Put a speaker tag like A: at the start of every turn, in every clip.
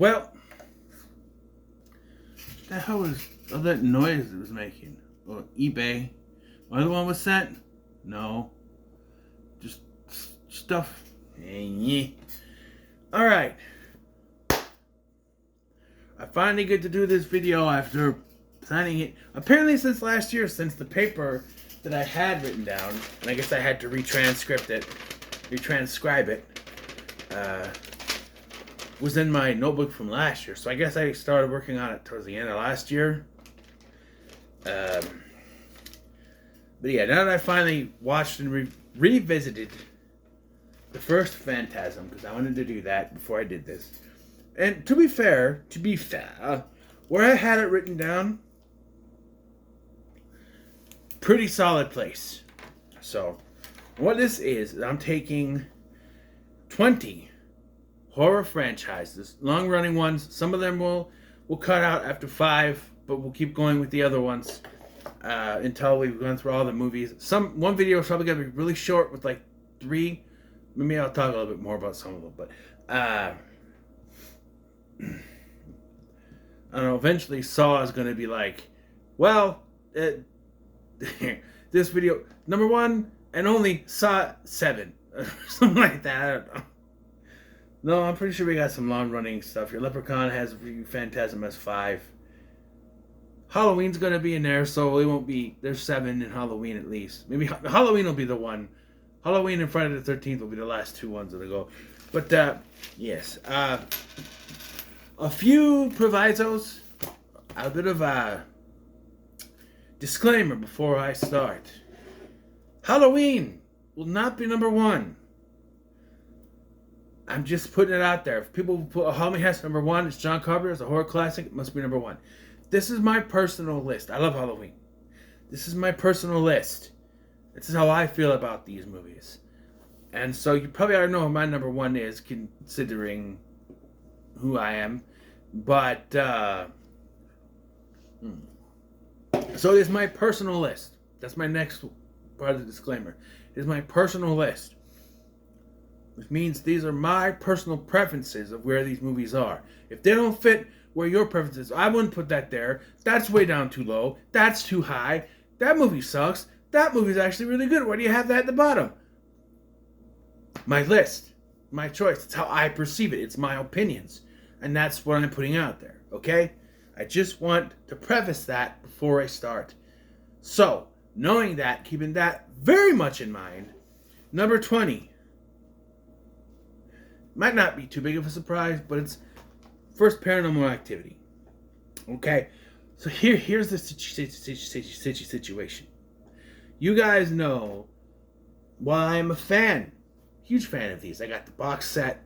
A: Well, the hell was all that noise it was making? Oh, eBay. Another one was sent? No. Just stuff. Alright. I finally get to do this video after planning it. Apparently since last year, since the paper that I had written down, and I guess I had to retranscribe it, was in my notebook from last year. So I guess I started working on it towards the end of last year. But yeah, now that I finally watched and revisited the first Phantasm, because I wanted to do that before I did this. And to be fair, where I had it written down, pretty solid place. So, what this is I'm taking 20 horror franchises, long-running ones. Some of them will cut out after 5, but we'll keep going with the other ones until we've gone through all the movies. One video is probably gonna be really short with like 3. Maybe I'll talk a little bit more about some of them, but I don't know. Eventually, Saw is gonna be like, well, this video number 1 and only Saw 7, or something like that. I don't know. No, I'm pretty sure we got some long-running stuff here. Leprechaun has Phantasm has 5. Halloween's gonna be in there, so it won't be. There's 7 in Halloween at least. Maybe Halloween will be the one. Halloween and Friday the 13th will be the last 2 ones that'll go. But yes, a few provisos, a bit of a disclaimer before I start. Halloween will not be number 1. I'm just putting it out there. If people put Halloween has number 1, it's John Carpenter, it's a horror classic, it must be number 1. This is my personal list. I love Halloween. This is my personal list. This is how I feel about these movies. And so you probably already know who my number 1 is, considering who I am. But, so it is my personal list. That's my next part of the disclaimer. It is my personal list. Which means these are my personal preferences of where these movies are. If they don't fit where your preferences, I wouldn't put that there. That's way down too low. That's too high. That movie sucks. That movie's actually really good. Why do you have that at the bottom? My list. My choice. It's how I perceive it. It's my opinions. And that's what I'm putting out there. Okay? I just want to preface that before I start. So, knowing that, keeping that very much in mind, number 20. Might not be too big of a surprise, but it's first Paranormal Activity. Okay? So here's the situation. You guys know why I'm a fan. Huge fan of these. I got the box set.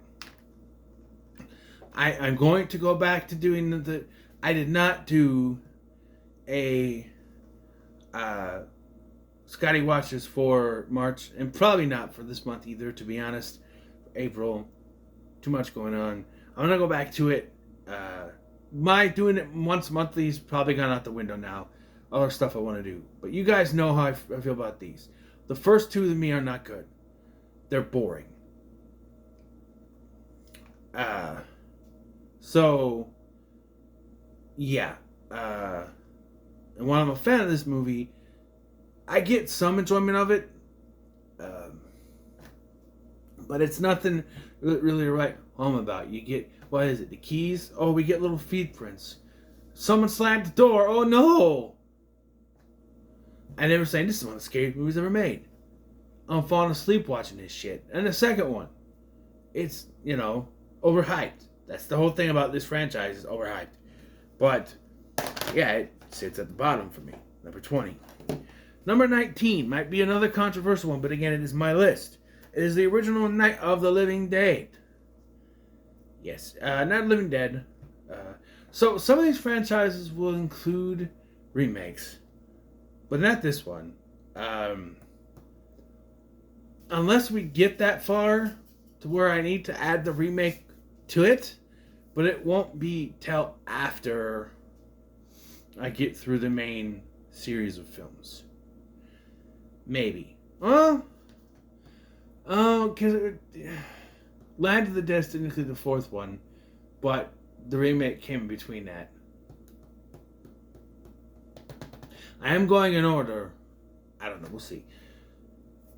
A: I'm going to go back to doing the... I did not do a Scotty Watches for March, and probably not for this month either, to be honest. April, too much going on. I'm going to go back to it. My doing it once monthly is probably gone out the window now. Other stuff I want to do. But you guys know how I feel about these. The first 2 to me are not good. They're boring. So, yeah. And while I'm a fan of this movie, I get some enjoyment of it. But it's nothing really to write home about. You get, what is it, the keys? Oh, we get little feet prints. Someone slammed the door. Oh, no. And they were saying, this is one of the scariest movies ever made. I'm falling asleep watching this shit. And the second one, it's, overhyped. That's the whole thing about this franchise, is overhyped. But, yeah, it sits at the bottom for me. Number 20. Number 19 might be another controversial one, but again, it is my list. It is the original Night of the Living Dead. Yes, Night of the Living Dead. So some of these franchises will include remakes, but not this one. Unless we get that far to where I need to add the remake to it, but it won't be till after I get through the main series of films. Maybe. Because Land of the Dead is technically the 4th one, but the remake came in between that. I am going in order. I don't know. We'll see.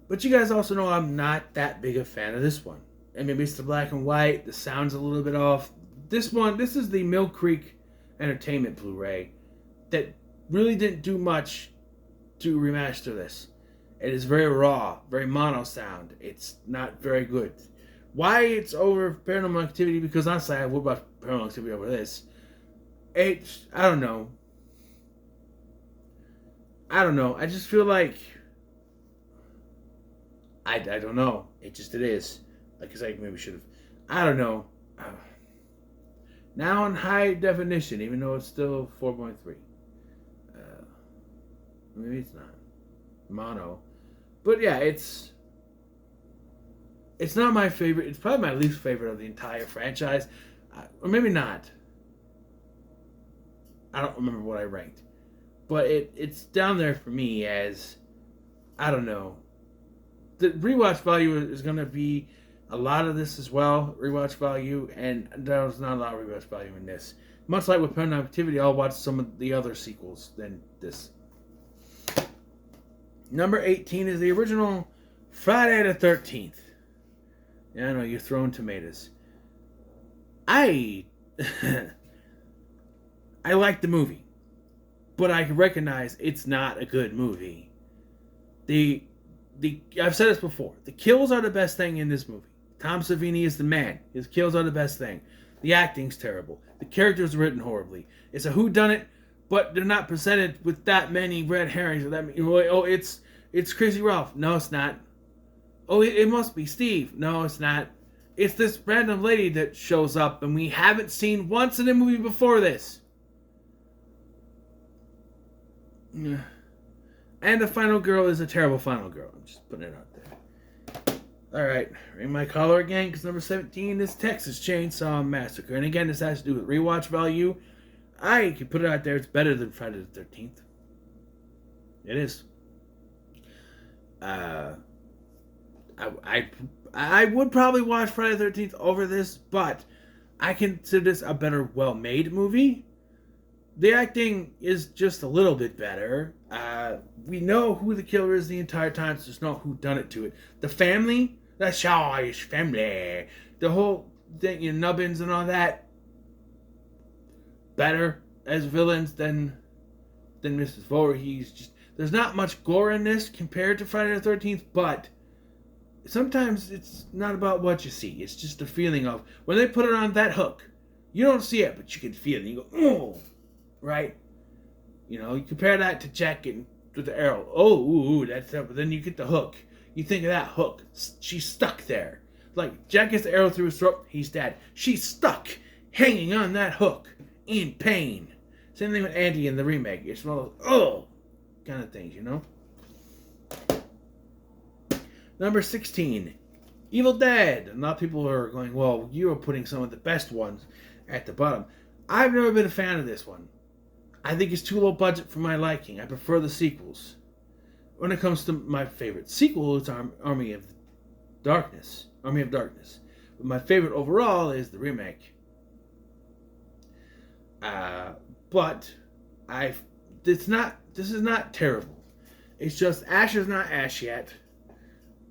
A: But you guys also know I'm not that big a fan of this one. And maybe it's the black and white. The sound's a little bit off. This is the Mill Creek Entertainment Blu-ray that really didn't do much to remaster this. It is very raw, very mono sound. It's not very good. Why it's over Paranormal Activity? Because honestly, I would watch Paranormal Activity over this. I don't know. I just feel like I don't know. It is. Like I said, maybe should have. I don't know. Now in high definition, even though it's still 4.3. Maybe it's not mono, but yeah, it's not my favorite. It's probably my least favorite of the entire franchise, or maybe not. I don't remember what I ranked, but it's down there for me as, I don't know. The rewatch value is going to be a lot of this as well, rewatch value, and there's not a lot of rewatch value in this. Much like with Paranormal Activity, I'll watch some of the other sequels than this. Number 18 is the original Friday the 13th. Yeah, I know, you're throwing tomatoes. I like the movie, but I recognize it's not a good movie. I've said this before. The kills are the best thing in this movie. Tom Savini is the man. His kills are the best thing. The acting's terrible. The characters are written horribly. It's a whodunit, but they're not presented with that many red herrings. Or that it's Crazy Ralph. No, it's not. Oh, it must be Steve. No, it's not. It's this random lady that shows up and we haven't seen once in a movie before this. And the final girl is a terrible final girl. I'm just putting it out there. Alright, ring my collar again, because number 17 is Texas Chainsaw Massacre. And again, this has to do with rewatch value. I can put it out there, it's better than Friday the 13th. It is. I would probably watch Friday the 13th over this, but I consider this a better, well-made movie. The acting is just a little bit better. We know who the killer is the entire time, so there's no who done it to it. The family, the Shaw family, the whole thing, Nubbins and all that, better as villains than Mrs. Voorhees. Just there's not much gore in this compared to Friday the 13th, but sometimes it's not about what you see. It's just the feeling of when they put it on that hook. You don't see it, but you can feel it. And you go, oh, right? You compare that to Jack getting with the arrow. Oh, ooh, that's up. But then you get the hook. You think of that hook. She's stuck there. Like, Jack gets the arrow through his throat. He's dead. She's stuck, hanging on that hook, in pain. Same thing with Andy in the remake. It's one of those, kind of things, Number 16, Evil Dead. A lot of people are going, well, you are putting some of the best ones at the bottom. I've never been a fan of this one. I think it's too low budget for my liking. I prefer the sequels. When it comes to my favorite sequel, it's Army of Darkness. But my favorite overall is the remake. But this is not terrible. It's just Ash is not Ash yet.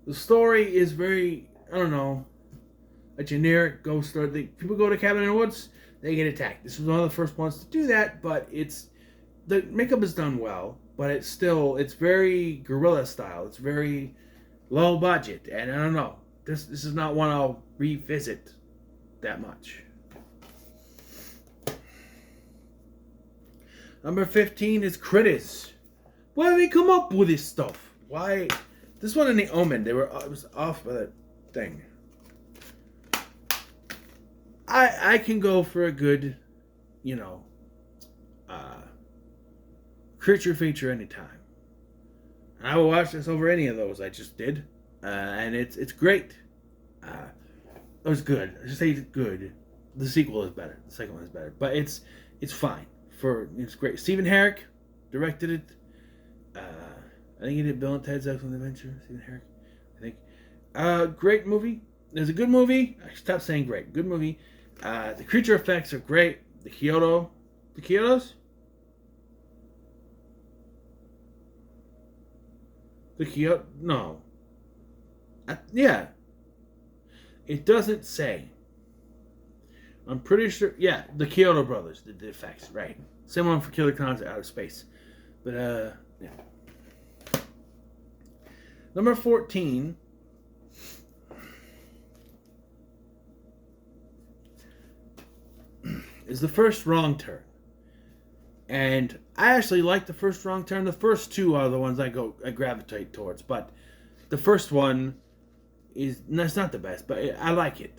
A: The story is very, a generic ghost story. People go to cabin in the woods, they get attacked. This was one of the first ones to do that, but the makeup is done well, but it's very guerrilla style. It's very low budget, and I don't know. This is not one I'll revisit that much. Number 15 is Critters. Why do they come up with this stuff? Why? This one in The Omen, it was off by that thing. I can go for a good, creature feature anytime. And I will watch this over any of those I just did. And it's great. It was good. I just say it's good. The sequel is better. The second one is better. But it's fine. It's great. Stephen Herrick directed it. I think he did Bill and Ted's Excellent Adventure. Stephen Herrick, I think. Great movie. It's a good movie. I stopped saying great. Good movie. The creature effects are great. The Kyotos? No. Yeah. It doesn't say. I'm pretty sure. Yeah, the Kyoto brothers did the effects, right? Same one for Killer Clowns Outer Space. But, yeah. Number 14. Is The First Wrong Turn. And I actually like The First Wrong Turn. The first two are the ones I gravitate towards. But the first one it's not the best, but I like it.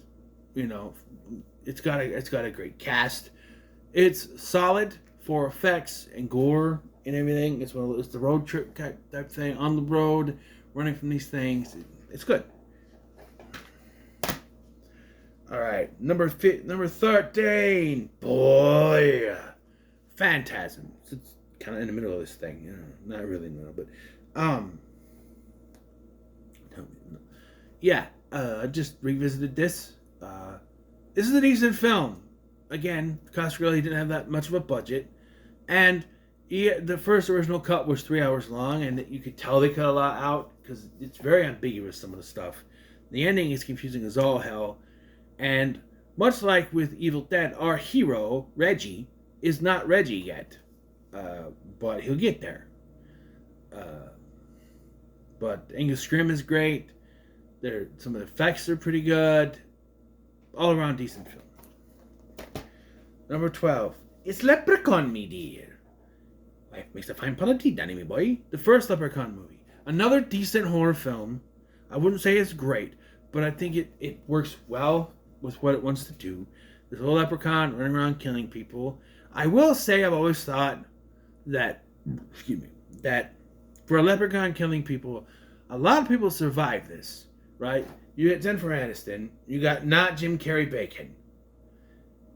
A: You know, it's got a great cast. It's solid for effects and gore and everything. It's the road trip type thing, on the road, running from these things. It's good. All right, number 13. Boy, Phantasm. It's kind of in the middle of this thing. You know, not really in the middle, but yeah. I just revisited this. This is a decent film. Again, Coscarelli didn't have that much of a budget, and the first original cut was 3 hours long, and you could tell they cut a lot out because it's very ambiguous, some of the stuff. The ending is confusing as all hell, and much like with Evil Dead, our hero, Reggie, is not Reggie yet, but he'll get there. But Angus Scrimm is great. Some of the effects are pretty good. All around decent film. Number 12. It's Leprechaun, me dear. Wife makes a fine pot of tea, Danny, me boy. The first Leprechaun movie. Another decent horror film. I wouldn't say it's great, but I think it works well with what it wants to do. There's a little leprechaun running around killing people. I will say I've always thought that for a leprechaun killing people, a lot of people survive this, right? You got Jennifer Aniston. You got not Jim Carrey Bacon.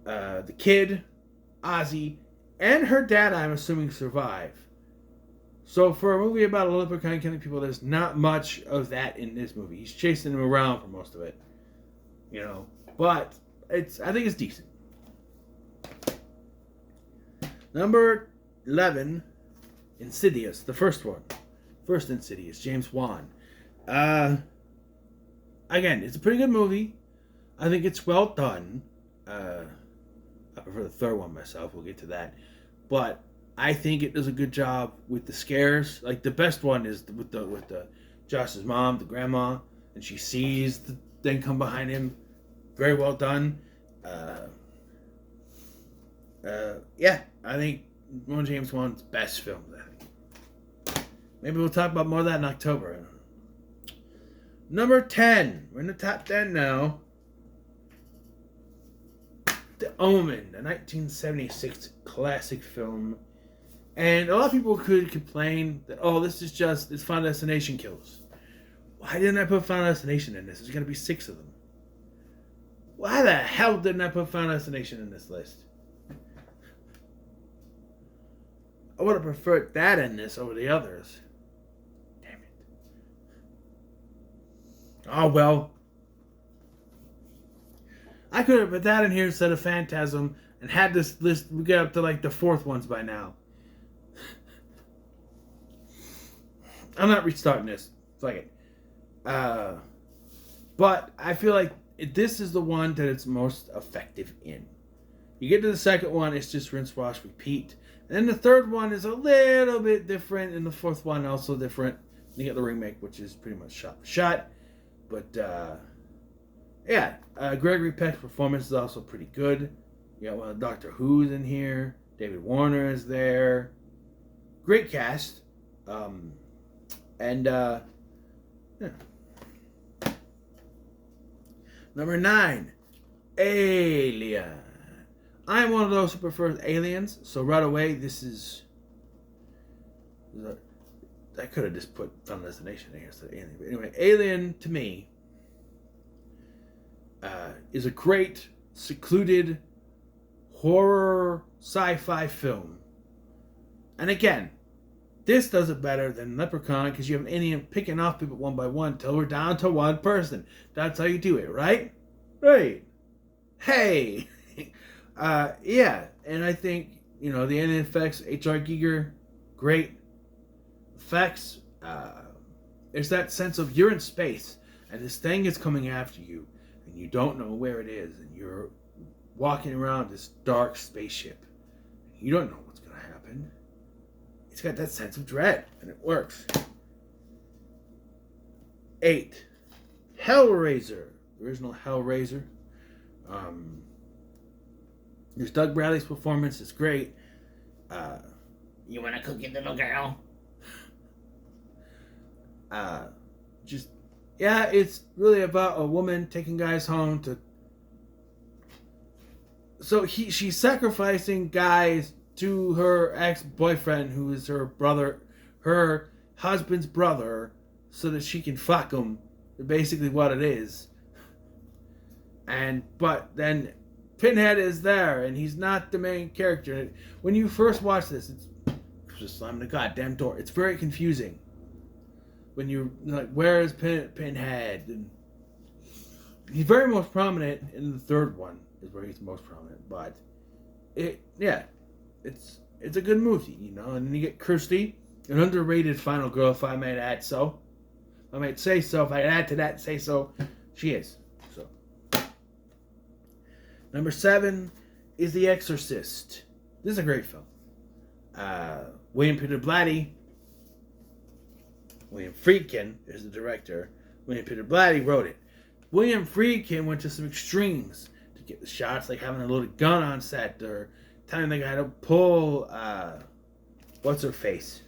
A: The kid, Ozzy, and her dad, I'm assuming, survive. So for a movie about a leprechaun killing people, there's not much of that in this movie. He's chasing them around for most of it. You know. But I think it's decent. Number 11, Insidious, the first one. First Insidious, James Wan. Again, it's a pretty good movie. I think it's well done. I prefer the third one myself. We'll get to that. But I think it does a good job with the scares. Like, the best one is with the Josh's mom, the grandma, and she sees the thing come behind him. Very well done. Yeah, I think one of James Wan's best films. Maybe we'll talk about more of that in October. Number 10. We're in the top 10 now. The Omen, the 1976 classic film. And a lot of people could complain that, it's Final Destination kills. Why didn't I put Final Destination in this? There's going to be 6 of them. Why the hell didn't I put Final Destination in this list? I would have preferred that in this over the others. Damn it. Oh, well. I could have put that in here instead of Phantasm and had this list. We get up to like the 4th ones by now. I'm not restarting this. Fuck it. But I feel like this is the one that it's most effective in. You get to the second one, it's just rinse, wash, repeat. And then the third one is a little bit different, and the 4th one also different. You get the remake, which is pretty much shot for shot. But, yeah, Gregory Peck's performance is also pretty good. You got one of Doctor Who's in here. David Warner is there. Great cast. Yeah. Number 9, Alien. I'm one of those who prefers Aliens, so right away this is. I could have just put Final Destination in here instead of Alien. But anyway, Alien to me is a great, secluded horror sci-fi film. And again, this does it better than Leprechaun because you have an alien picking off people one by one till we're down to one person. That's how you do it, right? Right. Hey, yeah, and I think the ending effects. H.R. Giger, great effects. There's that sense of you're in space and this thing is coming after you, and you don't know where it is, and you're walking around this dark spaceship. You don't know what's gonna happen. It's got that sense of dread, and it works. 8. Hellraiser. The original Hellraiser. There's Doug Bradley's performance is great.
B: You want a cookie, little girl?
A: Just yeah, it's really about a woman taking guys home to. So she's sacrificing guys to her ex-boyfriend, who is her husband's brother, so that she can fuck him. Basically, what it is. But then Pinhead is there, and he's not the main character. When you first watch this, it's just slamming the goddamn door. It's very confusing. When you're like, where is Pinhead? And he's very most prominent in the third one, is where he's most prominent. But it's a good movie, And then you get Kirsty, an underrated final girl, if I might add so. I might say so. If I add to that, say so. She is. So. Number 7 is The Exorcist. This is a great film. William Peter Blatty. William Friedkin is the director. William Peter Blatty wrote it. William Friedkin went to some extremes to get the shots, like having a loaded gun on set, or telling the guy to pull, what's her face?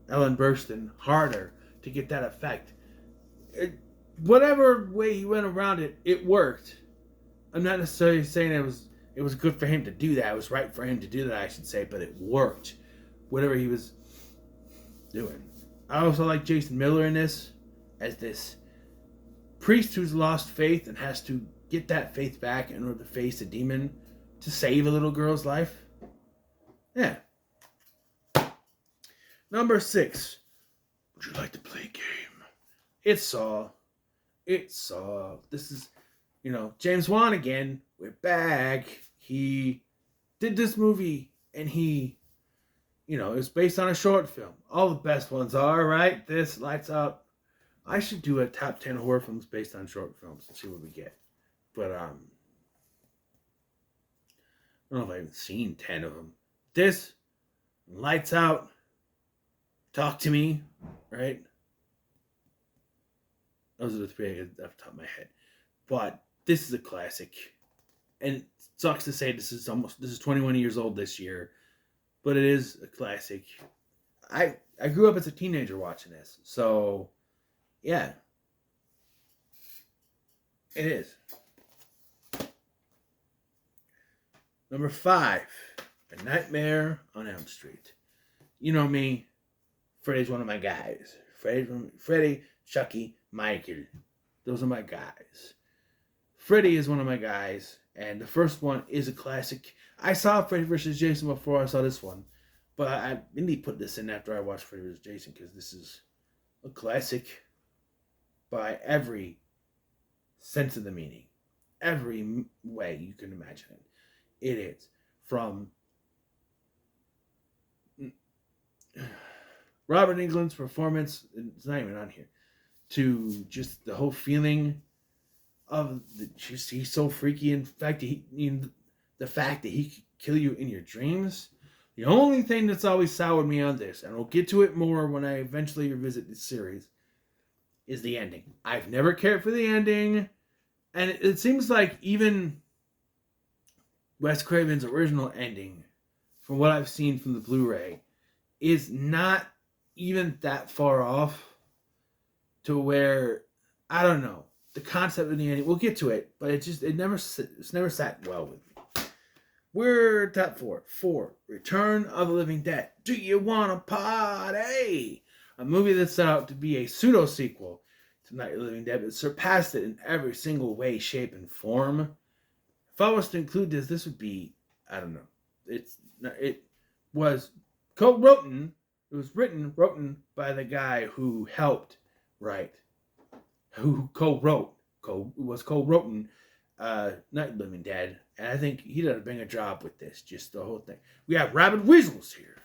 A: Ellen Burstyn harder to get that effect. Whatever way he went around it, it worked. I'm not necessarily saying it was good for him to do that. It was right for him to do that, I should say, but it worked. Whatever he was doing. I also like Jason Miller in this as this priest who's lost faith and has to get that faith back in order to face a demon to save a little girl's life. Yeah. Number 6. Would you like to play a game? It's Saw. This is, James Wan again. We're back. He did this movie, and it was based on a short film. All the best ones are, right? This, Lights Out. I should do a top 10 horror films based on short films and see what we get. But, I don't know if I've even seen 10 of them. This, Lights Out, Talk to Me, right? Those are the 3 off the top of my head. But this is a classic. And it sucks to say this is 21 years old this year. But it is a classic. I grew up as a teenager watching this. So, yeah. It is. Number 5. A Nightmare on Elm Street. You know me. Freddy's one of my guys. Freddy, Chucky, Michael. Those are my guys. Freddy is one of my guys. And the first one is a classic. I saw Freddy vs. Jason before I saw this one. But I need to put this in after I watched Freddy vs. Jason, because this is a classic by every sense of the meaning. Every way you can imagine it. It is. From Robert Englund's performance, it's not even on here, to just the whole feeling of he's so freaky. In fact, the fact that he could kill you in your dreams. The only thing that's always soured me on this, and we'll get to it more when I eventually revisit this series, is the ending. I've never cared for the ending, and it seems like even Wes Craven's original ending, from what I've seen from the Blu-ray, is not even that far off to where, I don't know, the concept of the ending, we'll get to it, but it's never sat well with me. We're top 4. 4, Return of the Living Dead. Do you want a party? A movie that set out to be a pseudo-sequel to Night of the Living Dead, but surpassed it in every single way, shape, and form. If I was to include this would be, I don't know. It was co-written. It was written by the guy who helped write, who co-wrote, was co-written Night of the Living Dead, and I think he did a banger job with this. Just the whole thing. We have Rabbit Weasels here.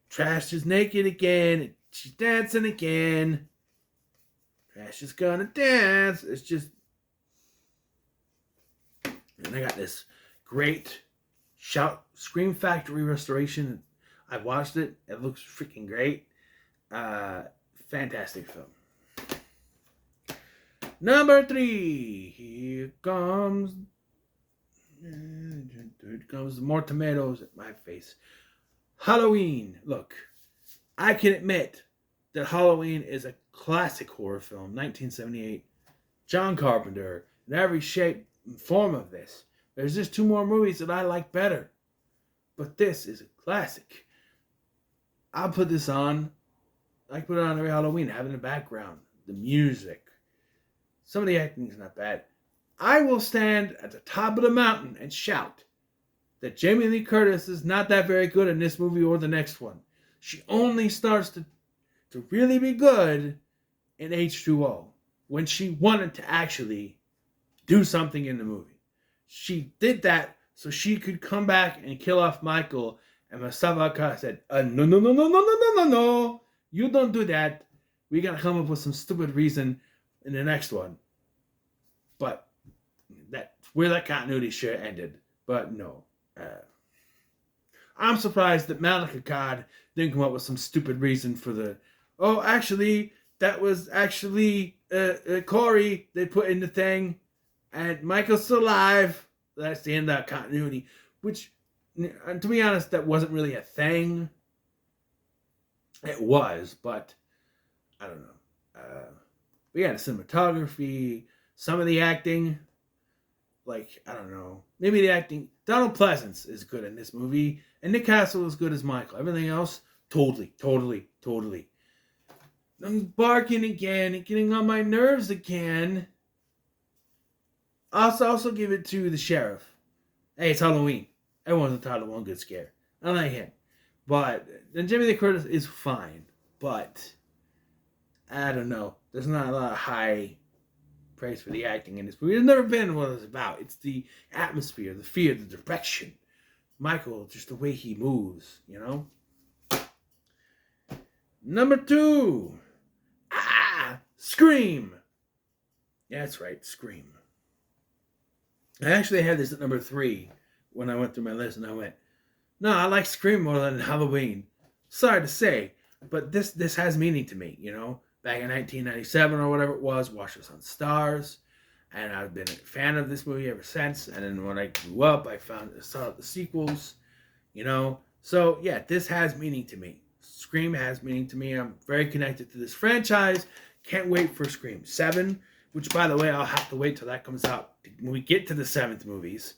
A: Trash is naked again. She's dancing again. Trash is gonna dance. It's just, and I got this great Scream Factory restoration. I watched it. It looks freaking great. Fantastic film. Number 3. Here comes more tomatoes at my face. Halloween. Look, I can admit that Halloween is a classic horror film. 1978. John Carpenter. In every shape and form of this. There's just 2 more movies that I like better. But this is a classic. I'll put this on. I put it on every Halloween. Have it in the background. The music. Some of the acting is not bad. I will stand at the top of the mountain and shout that Jamie Lee Curtis is not that very good in this movie or the next one. She only starts to really be good in H2O, when she wanted to actually do something in the movie. She did that so she could come back and kill off Michael, and Mustafa Akkad said, no, you don't do that. We gotta come up with some stupid reason in the next one. But that's where that continuity shit ended. But no. I'm surprised that Malik Akkad didn't come up with some stupid reason for the... Oh, actually, that was actually Corey they put in the thing. And Michael's still alive. That's the end of that continuity. Which, to be honest, that wasn't really a thing. It was, but I don't know. We had cinematography, some of the acting, like, I don't know. Maybe the acting, Donald Pleasance is good in this movie, and Nick Castle is good as Michael. Everything else, totally. I'm barking again and getting on my nerves again. I'll also give it to the sheriff. Hey, it's Halloween. Everyone's entitled to one good scare. I like him. But, and Jamie Lee Curtis is fine, but I don't know. There's not a lot of high praise for the acting in this movie. It's never been what it's about. It's the atmosphere, the fear, the direction. Michael, just the way he moves, you know? Number 2. Scream. Yeah, that's right, Scream. I actually had this at number 3 when I went through my list, and I went, no, I like Scream more than Halloween. Sorry to say, but this has meaning to me, you know? Back in 1997 or whatever it was, watched this on Stars, and I've been a fan of this movie ever since. And then when I grew up, I saw the sequels, you know? So, yeah, this has meaning to me. Scream has meaning to me. I'm very connected to this franchise. Can't wait for Scream 7, which, by the way, I'll have to wait till that comes out. When we get to the 7th movies,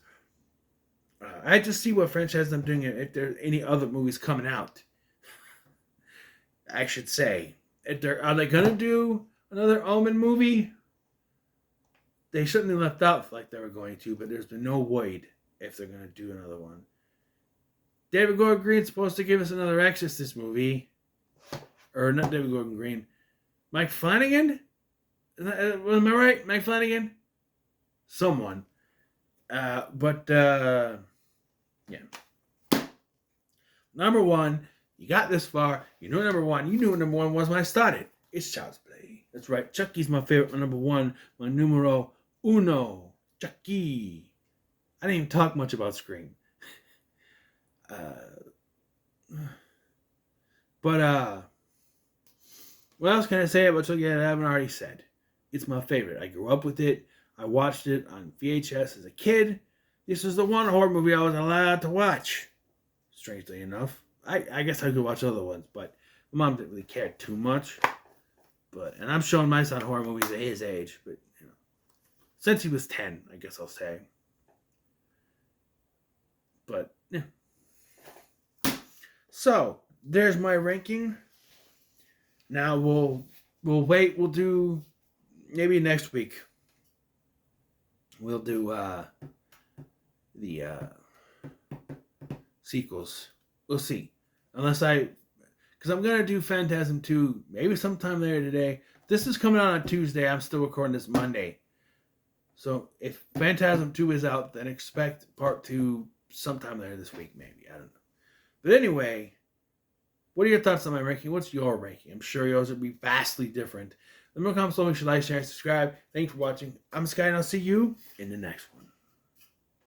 A: I just see what franchise I'm doing, if there are any other movies coming out. I should say. Are they going to do another Omen movie? They shouldn't have left out like they were going to, but there's been no word if they're going to do another one. David Gordon Green's supposed to give us another Exorcist movie. Or not David Gordon Green. Mike Flanagan? Am I right? Mike Flanagan? Someone. Yeah. Number 1. You got this far. You know number 1. You knew what number 1 was when I started. It's Child's Play. That's right. Chucky's my favorite. My number 1. My numero uno. Chucky. I didn't even talk much about Scream. What else can I say about Chucky that I haven't already said? It's my favorite. I grew up with it. I watched it on VHS as a kid. This was the one horror movie I was allowed to watch. Strangely enough. I guess I could watch other ones, but my mom didn't really care too much. And I'm showing my son horror movies at his age, but you know, since he was 10, I guess I'll say. But yeah. So there's my ranking. Now we'll wait. We'll do maybe next week. We'll do the sequels. We'll see. Because I'm going to do Phantasm 2 maybe sometime later today. This is coming out on Tuesday. I'm still recording this Monday. So if Phantasm 2 is out, then expect part 2 sometime later this week, maybe. I don't know. But anyway, what are your thoughts on my ranking? What's your ranking? I'm sure yours would be vastly different. Let me know in the comments below. Make sure you like, share, and subscribe. Thanks for watching. I'm Sky, and I'll see you in the next one.